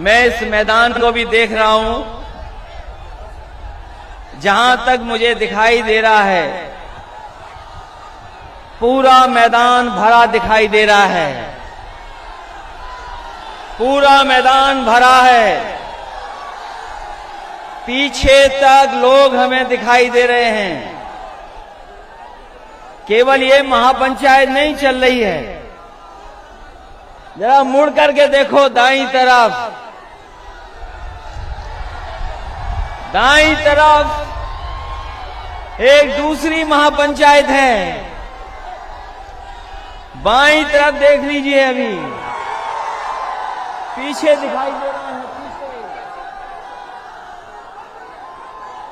मैं इस मैदान को भी देख रहा हूं, जहां तक मुझे दिखाई दे रहा है पूरा मैदान भरा दिखाई दे रहा है, पूरा मैदान भरा है। पीछे तक लोग हमें दिखाई दे रहे हैं। केवल ये महापंचायत नहीं चल रही है, जरा मुड़ करके देखो दाईं तरफ, दाईं तरफ एक दूसरी महापंचायत है, बाईं तरफ देख लीजिए, अभी पीछे दिखाई दे रहा है,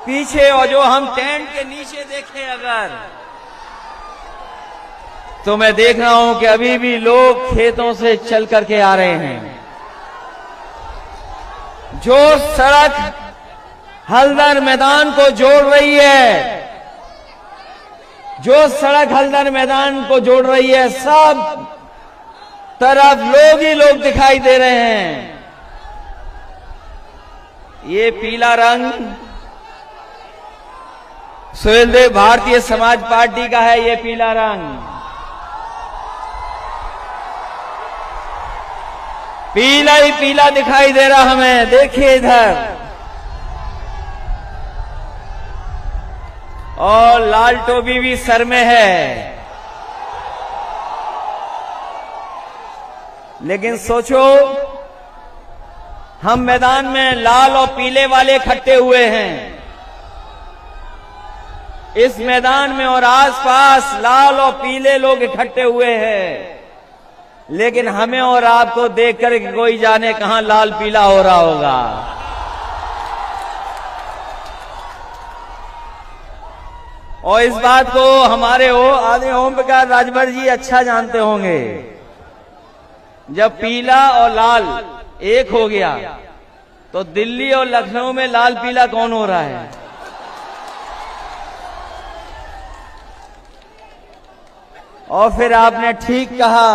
पीछे। और जो हम टेंट के नीचे देखें अगर, तो मैं देख रहा हूं कि अभी भी लोग खेतों से चल करके आ रहे हैं। जो सड़क हल्दर मैदान को जोड़ रही है, जो सड़क हल्दर मैदान को जोड़ रही है, सब तरफ लोग ही लोग दिखाई दे रहे हैं। ये पीला रंग सुहेलदेव भारतीय समाज पार्टी का है, ये पीला रंग पीला ही पीला दिखाई दे रहा हमें। देखिए इधर, और लाल टोपी भी सर में है। लेकिन सोचो, हम मैदान में लाल और पीले वाले इकट्ठे हुए हैं। इस मैदान में और आसपास लाल और पीले लोग इकट्ठे हुए हैं, लेकिन हमें और आपको देखकर कोई जाने कहां लाल पीला हो रहा होगा। और इस बात को हमारे आदरणीय ओम प्रकाश राजभर जी अच्छा जानते होंगे। जब पीला और लाल एक हो गया, तो दिल्ली और लखनऊ में लाल पीला कौन हो रहा है? और फिर आपने ठीक कहा,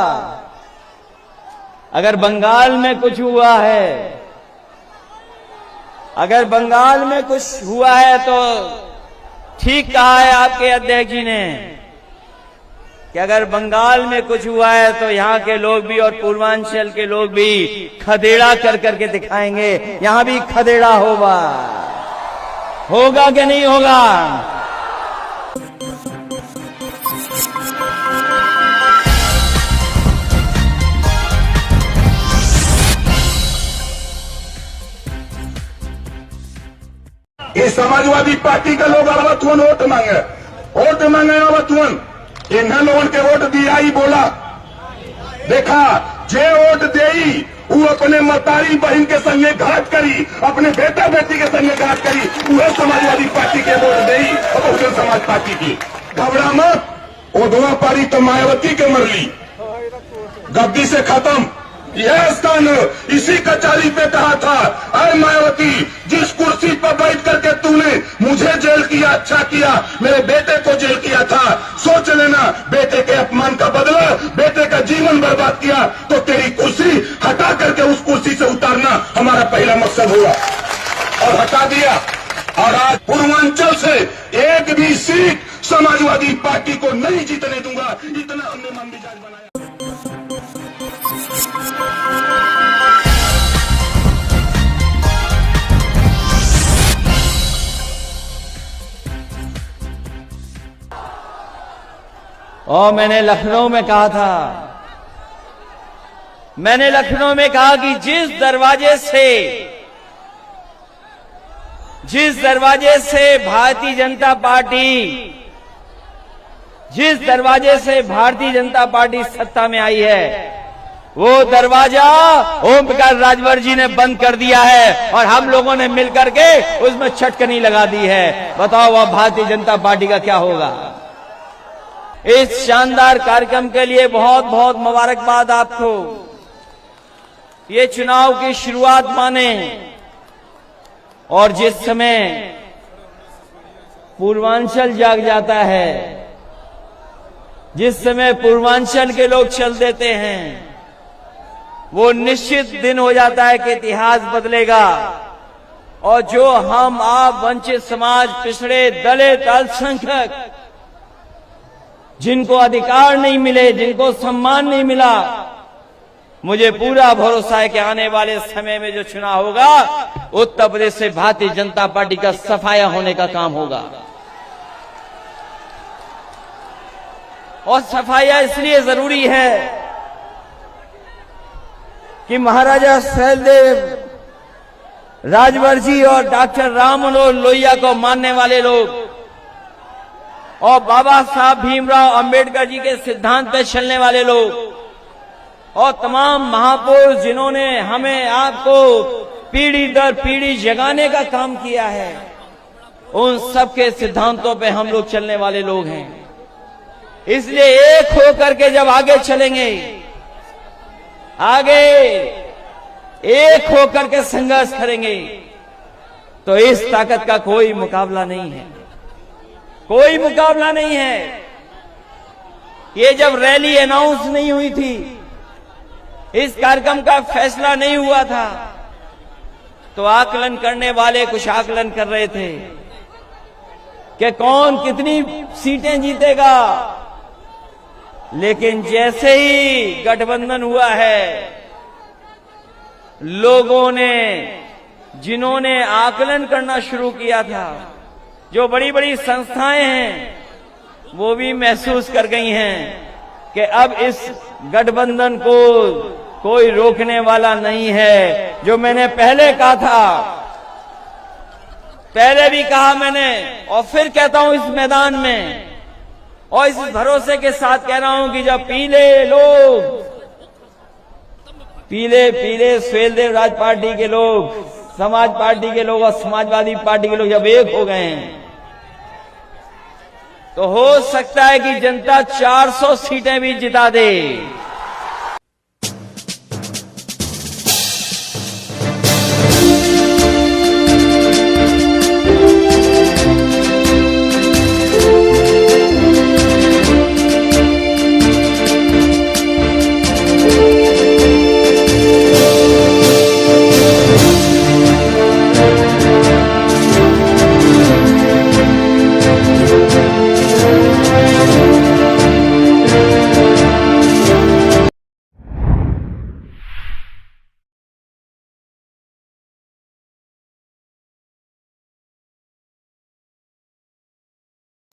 अगर बंगाल में कुछ हुआ है, अगर बंगाल में कुछ हुआ है, तो ठीक कहा है आपके अध्यक्ष जी ने कि अगर बंगाल में कुछ हुआ है तो यहां के लोग भी और पूर्वांचल के लोग भी खदेड़ा कर करके दिखाएंगे। यहां भी खदेड़ा होगा, होगा कि नहीं होगा? ये समाजवादी पार्टी के लोग आवत हुन वोट मांगे आवत हुन। इन्हें लोगों के वोट दिया ही बोला, देखा जे वोट देई वो अपने मतारी बहन के संगे घाट करी, अपने बेटा बेटी के संगे घाट करी, वह समाजवादी पार्टी के वोट देई और बहुजन समाज पार्टी की। घबरा मत, वो दोनों पारी तो मायावती के मरली, गद्दी से खत्म। यह स्थान इसी कचहरी पे कहा था, अरे मायावती, जिस कुर्सी पर बैठ करके तूने मुझे जेल किया, अच्छा किया, मेरे बेटे को जेल किया था, सोच लेना बेटे के अपमान का बदला, बेटे का जीवन बर्बाद किया, तो तेरी कुर्सी हटा करके उस कुर्सी से उतारना हमारा पहला मकसद हुआ, और हटा दिया। और आज पूर्वांचल से एक भी सीट समाजवादी पार्टी को नहीं जीतने दूंगा, इतना हमने मन मिजाज बनाया। और मैंने लखनऊ में कहा था, मैंने लखनऊ में कहा कि जिस दरवाजे से भारतीय जनता पार्टी सत्ता में आई है, वो दरवाजा ओम प्रकाश राजभर जी ने बंद कर दिया है, और हम लोगों ने मिलकर के उसमें चटकनी लगा दी है। बताओ वह भारतीय जनता पार्टी का क्या होगा? इस शानदार कार्यक्रम के लिए बहुत बहुत मुबारकबाद आपको। ये चुनाव की शुरुआत माने, और जिस समय पूर्वांचल जाग जाता है, जिस समय पूर्वांचल के लोग चल देते हैं, वो निश्चित दिन हो जाता है कि इतिहास बदलेगा और जो हम आप वंचित समाज, पिछड़े, दलित, अल्पसंख्यक, जिनको अधिकार नहीं मिले, जिनको सम्मान नहीं मिला, मुझे पूरा भरोसा है कि आने वाले समय में जो चुनाव होगा उत्तर प्रदेश से भारतीय जनता पार्टी का सफाया होने का काम होगा। और सफाया इसलिए जरूरी है कि महाराजा सैलदेव राजवर्जी और डॉक्टर राम मनोहर लोहिया को मानने वाले लोग और बाबा साहब भीमराव अंबेडकर जी के सिद्धांत पे चलने वाले लोग और तमाम महापुरुष जिन्होंने हमें आपको पीढ़ी दर पीढ़ी जगाने का काम किया है, उन सबके सिद्धांतों पे हम लोग चलने वाले लोग हैं। इसलिए एक होकर के जब आगे चलेंगे, आगे एक होकर के संघर्ष करेंगे, तो इस ताकत का कोई मुकाबला नहीं है, कोई मुकाबला नहीं है। ये जब रैली अनाउंस नहीं हुई थी, इस कार्यक्रम का फैसला नहीं हुआ था, तो आकलन करने वाले कुछ आकलन कर रहे थे कि कौन कितनी सीटें जीतेगा। लेकिन जैसे ही गठबंधन हुआ है, लोगों ने, जिन्होंने आकलन करना शुरू किया था, जो बड़ी बड़ी संस्थाएं हैं, वो भी महसूस कर गई हैं कि अब इस गठबंधन को कोई रोकने वाला नहीं है। जो मैंने पहले कहा था, पहले भी कहा मैंने और फिर कहता हूं इस मैदान में, और इस भरोसे के साथ कह रहा हूं कि जब पीले लोग, पीले सैलदेव राज पार्टी के लोग, समाज पार्टी के लोग और समाजवादी पार्टी के लोग जब एक हो गए हैं, तो हो सकता है कि जनता 400 सीटें भी जिता दे।